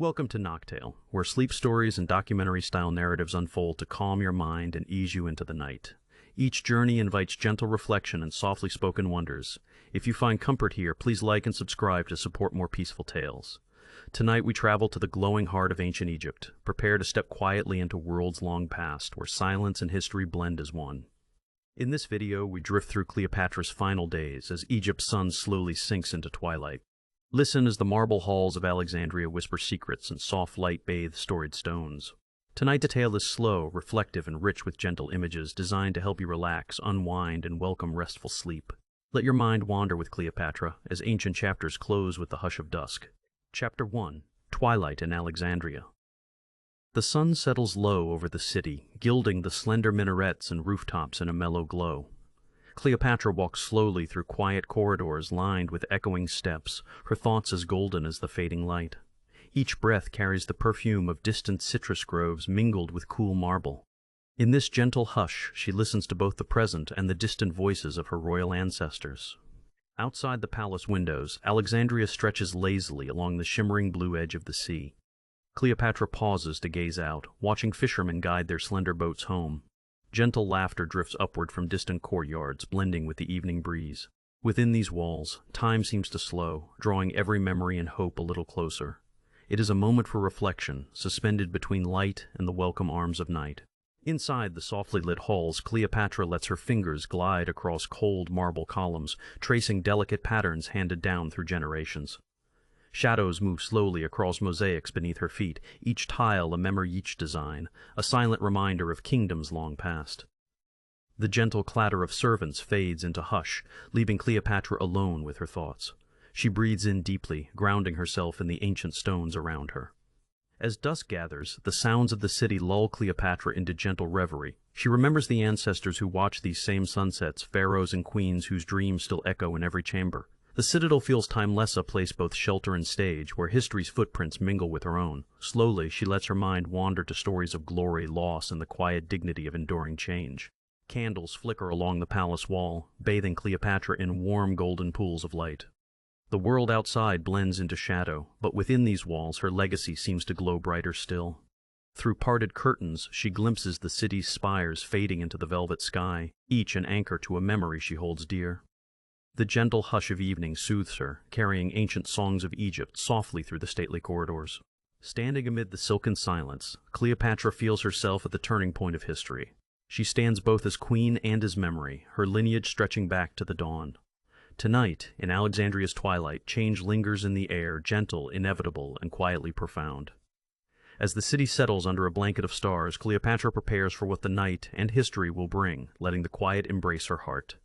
Welcome to Noctale, where sleep stories and documentary-style narratives unfold to calm your mind and ease you into the night. Each journey invites gentle reflection and softly spoken wonders. If you find comfort here, please like and subscribe to support more peaceful tales. Tonight we travel to the glowing heart of ancient Egypt. Prepare to step quietly into worlds long past, where silence and history blend as one. In this video, we drift through Cleopatra's final days as Egypt's sun slowly sinks into twilight. Listen as the marble halls of Alexandria whisper secrets and soft light bathe storied stones. Tonight the tale is slow, reflective, and rich with gentle images designed to help you relax, unwind, and welcome restful sleep. Let your mind wander with Cleopatra as ancient chapters close with the hush of dusk. Chapter 1: Twilight in Alexandria. The sun settles low over the city, gilding the slender minarets and rooftops in a mellow glow. Cleopatra walks slowly through quiet corridors lined with echoing steps, her thoughts as golden as the fading light. Each breath carries the perfume of distant citrus groves mingled with cool marble. In this gentle hush, she listens to both the present and the distant voices of her royal ancestors. Outside the palace windows, Alexandria stretches lazily along the shimmering blue edge of the sea. Cleopatra pauses to gaze out, watching fishermen guide their slender boats home. Gentle laughter drifts upward from distant courtyards, blending with the evening breeze. Within these walls, time seems to slow, drawing every memory and hope a little closer. It is a moment for reflection, suspended between light and the welcome arms of night. Inside the softly lit halls, Cleopatra lets her fingers glide across cold marble columns, tracing delicate patterns handed down through generations. Shadows move slowly across mosaics beneath her feet, each tile a memory, each design, a silent reminder of kingdoms long past. The gentle clatter of servants fades into hush, leaving Cleopatra alone with her thoughts. She breathes in deeply, grounding herself in the ancient stones around her. As dusk gathers, the sounds of the city lull Cleopatra into gentle reverie. She remembers the ancestors who watched these same sunsets, pharaohs and queens whose dreams still echo in every chamber. The citadel feels timeless, a place both shelter and stage, where history's footprints mingle with her own. Slowly, she lets her mind wander to stories of glory, loss, and the quiet dignity of enduring change. Candles flicker along the palace wall, bathing Cleopatra in warm golden pools of light. The world outside blends into shadow, but within these walls her legacy seems to glow brighter still. Through parted curtains, she glimpses the city's spires fading into the velvet sky, each an anchor to a memory she holds dear. The gentle hush of evening soothes her, carrying ancient songs of Egypt softly through the stately corridors. Standing amid the silken silence, Cleopatra feels herself at the turning point of history. She stands both as queen and as memory, her lineage stretching back to the dawn. Tonight, in Alexandria's twilight, change lingers in the air, gentle, inevitable, and quietly profound. As the city settles under a blanket of stars, Cleopatra prepares for what the night and history will bring, letting the quiet embrace her heart.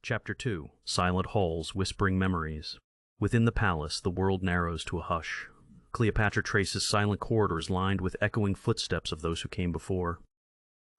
Chapter 2: Silent Halls, Whispering Memories. Within the palace, the world narrows to a hush. Cleopatra traces silent corridors lined with echoing footsteps of those who came before.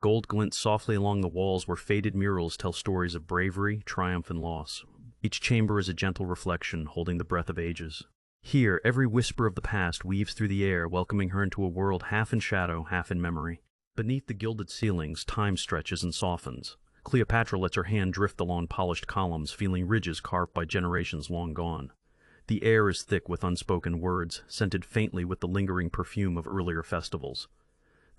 Gold glints softly along the walls where faded murals tell stories of bravery, triumph, and loss. Each chamber is a gentle reflection, holding the breath of ages. Here, every whisper of the past weaves through the air, welcoming her into a world half in shadow, half in memory. Beneath the gilded ceilings, time stretches and softens. Cleopatra lets her hand drift along polished columns, feeling ridges carved by generations long gone. The air is thick with unspoken words, scented faintly with the lingering perfume of earlier festivals.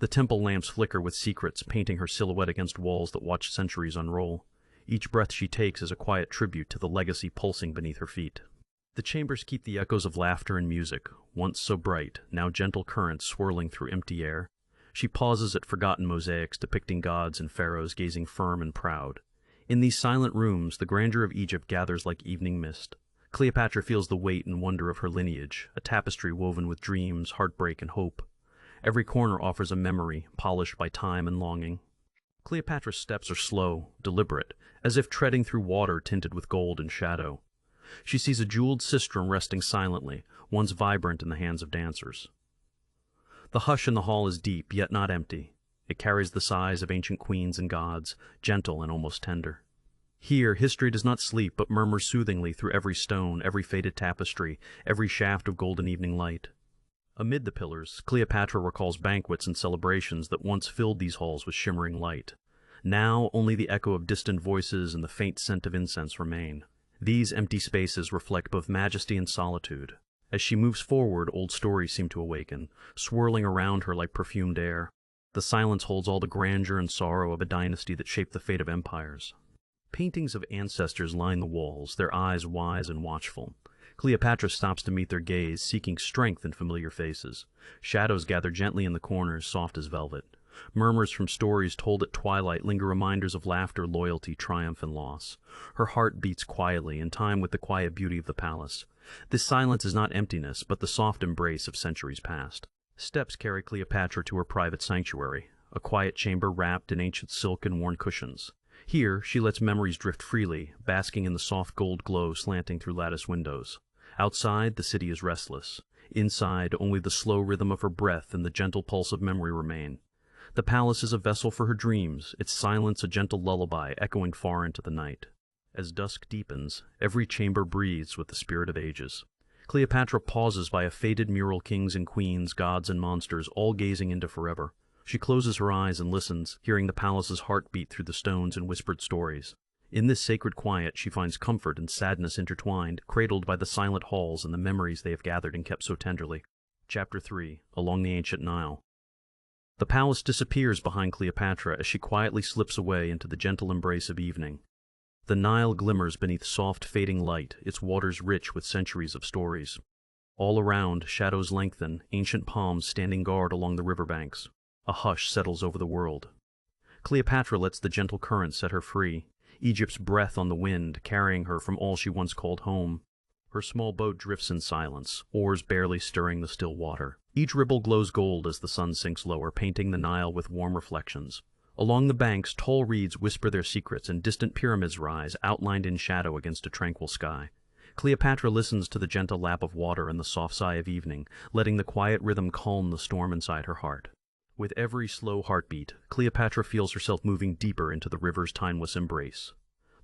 The temple lamps flicker with secrets, painting her silhouette against walls that watch centuries unroll. Each breath she takes is a quiet tribute to the legacy pulsing beneath her feet. The chambers keep the echoes of laughter and music, once so bright, now gentle currents swirling through empty air. She pauses at forgotten mosaics depicting gods and pharaohs gazing firm and proud. In these silent rooms, the grandeur of Egypt gathers like evening mist. Cleopatra feels the weight and wonder of her lineage, a tapestry woven with dreams, heartbreak, and hope. Every corner offers a memory, polished by time and longing. Cleopatra's steps are slow, deliberate, as if treading through water tinted with gold and shadow. She sees a jeweled sistrum resting silently, once vibrant in the hands of dancers. The hush in the hall is deep, yet not empty. It carries the sighs of ancient queens and gods, gentle and almost tender. Here, history does not sleep, but murmurs soothingly through every stone, every faded tapestry, every shaft of golden evening light. Amid the pillars, Cleopatra recalls banquets and celebrations that once filled these halls with shimmering light. Now, only the echo of distant voices and the faint scent of incense remain. These empty spaces reflect both majesty and solitude. As she moves forward, old stories seem to awaken, swirling around her like perfumed air. The silence holds all the grandeur and sorrow of a dynasty that shaped the fate of empires. Paintings of ancestors line the walls, their eyes wise and watchful. Cleopatra stops to meet their gaze, seeking strength in familiar faces. Shadows gather gently in the corners, soft as velvet. Murmurs from stories told at twilight linger reminders of laughter, loyalty, triumph, and loss. Her heart beats quietly, in time with the quiet beauty of the palace. This silence is not emptiness, but the soft embrace of centuries past. Steps carry Cleopatra to her private sanctuary, a quiet chamber wrapped in ancient silk and worn cushions. Here, she lets memories drift freely, basking in the soft gold glow slanting through lattice windows. Outside, the city is restless. Inside, only the slow rhythm of her breath and the gentle pulse of memory remain. The palace is a vessel for her dreams, its silence a gentle lullaby echoing far into the night. As dusk deepens, every chamber breathes with the spirit of ages. Cleopatra pauses by a faded mural, kings and queens, gods and monsters, all gazing into forever. She closes her eyes and listens, hearing the palace's heartbeat through the stones and whispered stories. In this sacred quiet, she finds comfort and sadness intertwined, cradled by the silent halls and the memories they have gathered and kept so tenderly. Chapter 3. Along the Ancient Nile. The palace disappears behind Cleopatra as she quietly slips away into the gentle embrace of evening. The Nile glimmers beneath soft, fading light, its waters rich with centuries of stories. All around, shadows lengthen, ancient palms standing guard along the riverbanks. A hush settles over the world. Cleopatra lets the gentle current set her free, Egypt's breath on the wind, carrying her from all she once called home. Her small boat drifts in silence, oars barely stirring the still water. Each ripple glows gold as the sun sinks lower, painting the Nile with warm reflections. Along the banks, tall reeds whisper their secrets, and distant pyramids rise, outlined in shadow against a tranquil sky. Cleopatra listens to the gentle lap of water and the soft sigh of evening, letting the quiet rhythm calm the storm inside her heart. With every slow heartbeat, Cleopatra feels herself moving deeper into the river's timeless embrace.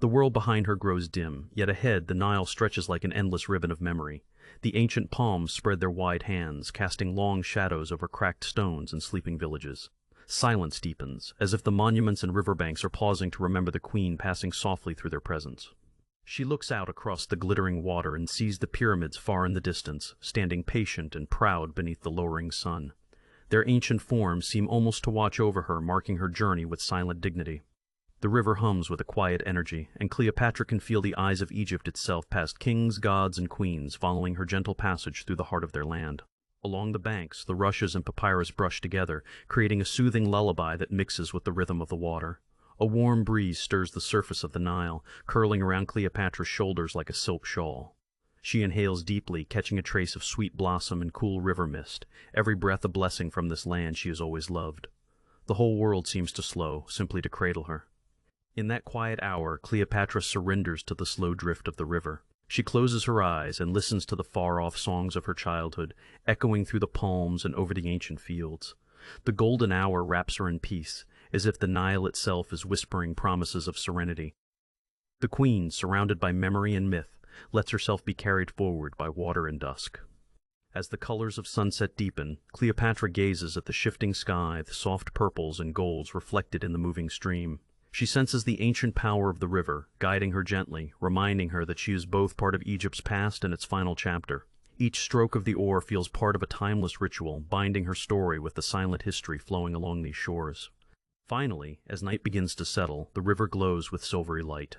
The world behind her grows dim, yet ahead the Nile stretches like an endless ribbon of memory. The ancient palms spread their wide hands, casting long shadows over cracked stones and sleeping villages. Silence deepens, as if the monuments and riverbanks are pausing to remember the queen passing softly through their presence. She looks out across the glittering water and sees the pyramids far in the distance, standing patient and proud beneath the lowering sun. Their ancient forms seem almost to watch over her, marking her journey with silent dignity. The river hums with a quiet energy, and Cleopatra can feel the eyes of Egypt itself past kings, gods, and queens, following her gentle passage through the heart of their land. Along the banks, the rushes and papyrus brush together, creating a soothing lullaby that mixes with the rhythm of the water. A warm breeze stirs the surface of the Nile, curling around Cleopatra's shoulders like a silk shawl. She inhales deeply, catching a trace of sweet blossom and cool river mist, every breath a blessing from this land she has always loved. The whole world seems to slow, simply to cradle her. In that quiet hour, Cleopatra surrenders to the slow drift of the river. She closes her eyes and listens to the far-off songs of her childhood, echoing through the palms and over the ancient fields. The golden hour wraps her in peace, as if the Nile itself is whispering promises of serenity. The queen, surrounded by memory and myth, lets herself be carried forward by water and dusk. As the colors of sunset deepen, Cleopatra gazes at the shifting sky, the soft purples and golds reflected in the moving stream. She senses the ancient power of the river, guiding her gently, reminding her that she is both part of Egypt's past and its final chapter. Each stroke of the oar feels part of a timeless ritual, binding her story with the silent history flowing along these shores. Finally, as night begins to settle, the river glows with silvery light.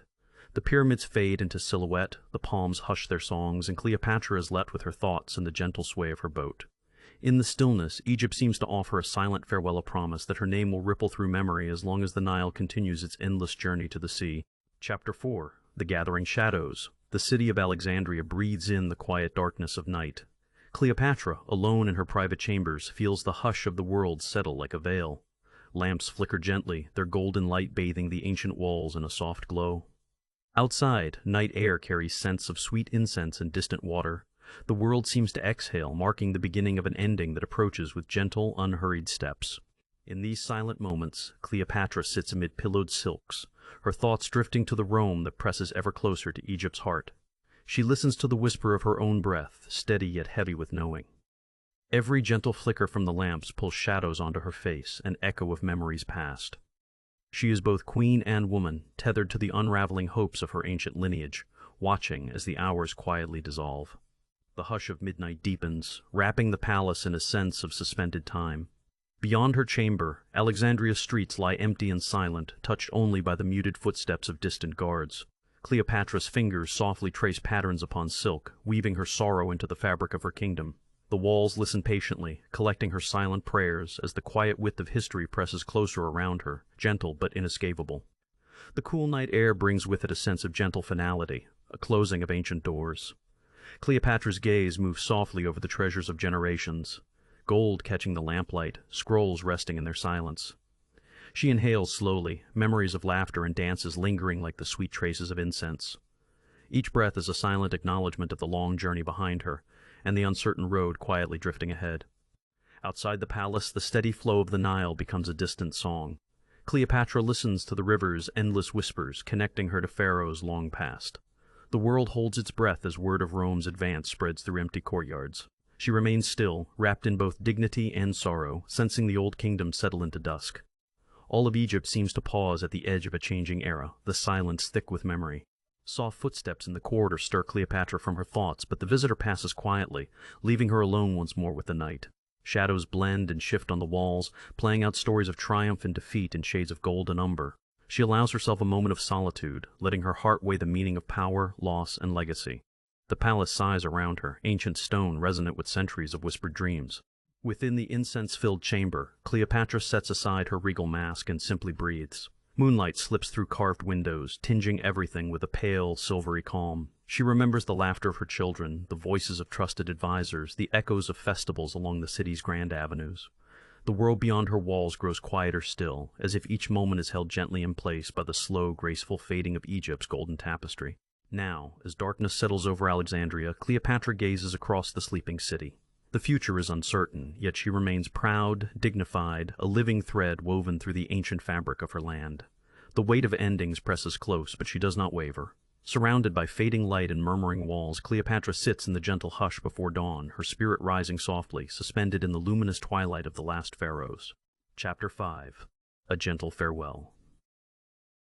The pyramids fade into silhouette, the palms hush their songs, and Cleopatra is left with her thoughts and the gentle sway of her boat. In the stillness, Egypt seems to offer a silent farewell, a promise that her name will ripple through memory as long as the Nile continues its endless journey to the sea. Chapter 4. The Gathering Shadows. The city of Alexandria breathes in the quiet darkness of night. Cleopatra, alone in her private chambers, feels the hush of the world settle like a veil. Lamps flicker gently, their golden light bathing the ancient walls in a soft glow. Outside, night air carries scents of sweet incense and distant water. The world seems to exhale, marking the beginning of an ending that approaches with gentle, unhurried steps. In these silent moments, Cleopatra sits amid pillowed silks, her thoughts drifting to the Rome that presses ever closer to Egypt's heart. She listens to the whisper of her own breath, steady yet heavy with knowing. Every gentle flicker from the lamps pulls shadows onto her face, an echo of memories past. She is both queen and woman, tethered to the unraveling hopes of her ancient lineage, watching as the hours quietly dissolve. The hush of midnight deepens, wrapping the palace in a sense of suspended time. Beyond her chamber, Alexandria's streets lie empty and silent, touched only by the muted footsteps of distant guards. Cleopatra's fingers softly trace patterns upon silk, weaving her sorrow into the fabric of her kingdom. The walls listen patiently, collecting her silent prayers as the quiet width of history presses closer around her, gentle but inescapable. The cool night air brings with it a sense of gentle finality, a closing of ancient doors. Cleopatra's gaze moves softly over the treasures of generations, gold catching the lamplight, scrolls resting in their silence. She inhales slowly, memories of laughter and dances lingering like the sweet traces of incense. Each breath is a silent acknowledgement of the long journey behind her, and the uncertain road quietly drifting ahead. Outside the palace, the steady flow of the Nile becomes a distant song. Cleopatra listens to the river's endless whispers, connecting her to pharaohs long past. The world holds its breath as word of Rome's advance spreads through empty courtyards. She remains still, wrapped in both dignity and sorrow, sensing the old kingdom settle into dusk. All of Egypt seems to pause at the edge of a changing era, the silence thick with memory. Soft footsteps in the corridor stir Cleopatra from her thoughts, but the visitor passes quietly, leaving her alone once more with the night. Shadows blend and shift on the walls, playing out stories of triumph and defeat in shades of gold and umber. She allows herself a moment of solitude, letting her heart weigh the meaning of power, loss, and legacy. The palace sighs around her, ancient stone resonant with centuries of whispered dreams. Within the incense-filled chamber, Cleopatra sets aside her regal mask and simply breathes. Moonlight slips through carved windows, tinging everything with a pale, silvery calm. She remembers the laughter of her children, the voices of trusted advisors, the echoes of festivals along the city's grand avenues. The world beyond her walls grows quieter still, as if each moment is held gently in place by the slow, graceful fading of Egypt's golden tapestry. Now, as darkness settles over Alexandria, Cleopatra gazes across the sleeping city. The future is uncertain, yet she remains proud, dignified, a living thread woven through the ancient fabric of her land. The weight of endings presses close, but she does not waver. Surrounded by fading light and murmuring walls, Cleopatra sits in the gentle hush before dawn, her spirit rising softly, suspended in the luminous twilight of the last pharaohs. Chapter 5. A Gentle Farewell.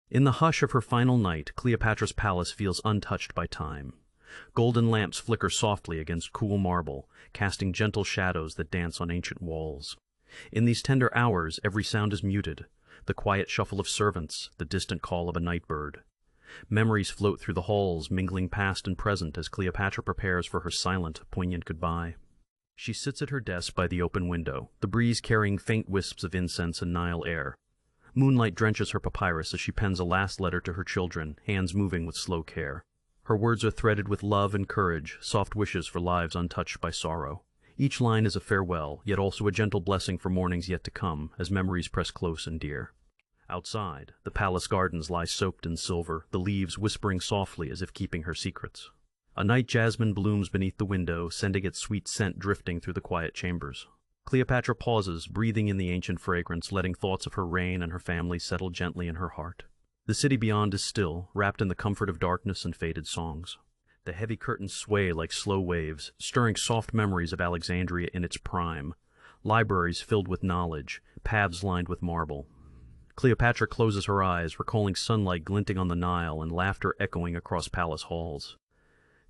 In the hush of her final night, Cleopatra's palace feels untouched by time. Golden lamps flicker softly against cool marble, casting gentle shadows that dance on ancient walls. In these tender hours, every sound is muted, the quiet shuffle of servants, the distant call of a night bird. Memories float through the halls, mingling past and present as Cleopatra prepares for her silent, poignant goodbye. She sits at her desk by the open window, the breeze carrying faint wisps of incense and Nile air. Moonlight drenches her papyrus as she pens a last letter to her children, hands moving with slow care. Her words are threaded with love and courage, soft wishes for lives untouched by sorrow. Each line is a farewell, yet also a gentle blessing for mornings yet to come, as memories press close and dear. Outside, the palace gardens lie soaked in silver, the leaves whispering softly as if keeping her secrets. A night jasmine blooms beneath the window, sending its sweet scent drifting through the quiet chambers. Cleopatra pauses, breathing in the ancient fragrance, letting thoughts of her reign and her family settle gently in her heart. The city beyond is still, wrapped in the comfort of darkness and faded songs. The heavy curtains sway like slow waves, stirring soft memories of Alexandria in its prime. Libraries filled with knowledge, paths lined with marble. Cleopatra closes her eyes, recalling sunlight glinting on the Nile and laughter echoing across palace halls.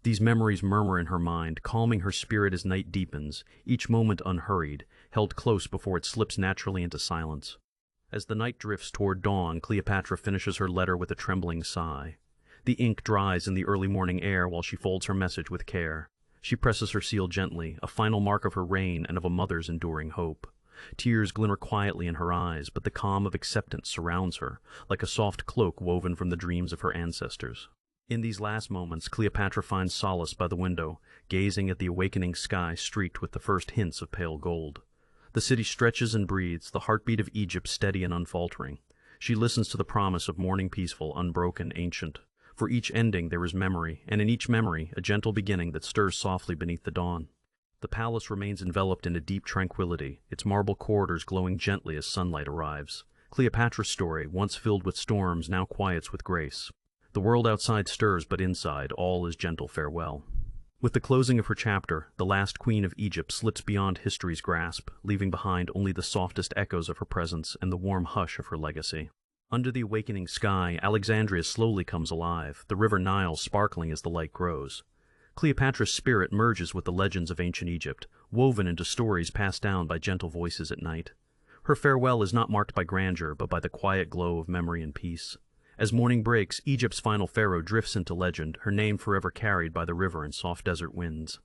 These memories murmur in her mind, calming her spirit as night deepens, each moment unhurried, held close before it slips naturally into silence. As the night drifts toward dawn, Cleopatra finishes her letter with a trembling sigh. The ink dries in the early morning air while she folds her message with care. She presses her seal gently, a final mark of her reign and of a mother's enduring hope. Tears glimmer quietly in her eyes, but the calm of acceptance surrounds her, like a soft cloak woven from the dreams of her ancestors. In these last moments, Cleopatra finds solace by the window, gazing at the awakening sky streaked with the first hints of pale gold. The city stretches and breathes, the heartbeat of Egypt steady and unfaltering. She listens to the promise of morning peaceful, unbroken, ancient. For each ending there is memory, and in each memory a gentle beginning that stirs softly beneath the dawn. The palace remains enveloped in a deep tranquility, its marble corridors glowing gently as sunlight arrives. Cleopatra's story, once filled with storms, now quiets with grace. The world outside stirs, but inside all is gentle farewell. With the closing of her chapter, the last queen of Egypt slips beyond history's grasp, leaving behind only the softest echoes of her presence and the warm hush of her legacy. Under the awakening sky, Alexandria slowly comes alive, the river Nile sparkling as the light grows. Cleopatra's spirit merges with the legends of ancient Egypt, woven into stories passed down by gentle voices at night. Her farewell is not marked by grandeur, but by the quiet glow of memory and peace. As morning breaks, Egypt's final pharaoh drifts into legend, her name forever carried by the river and soft desert winds.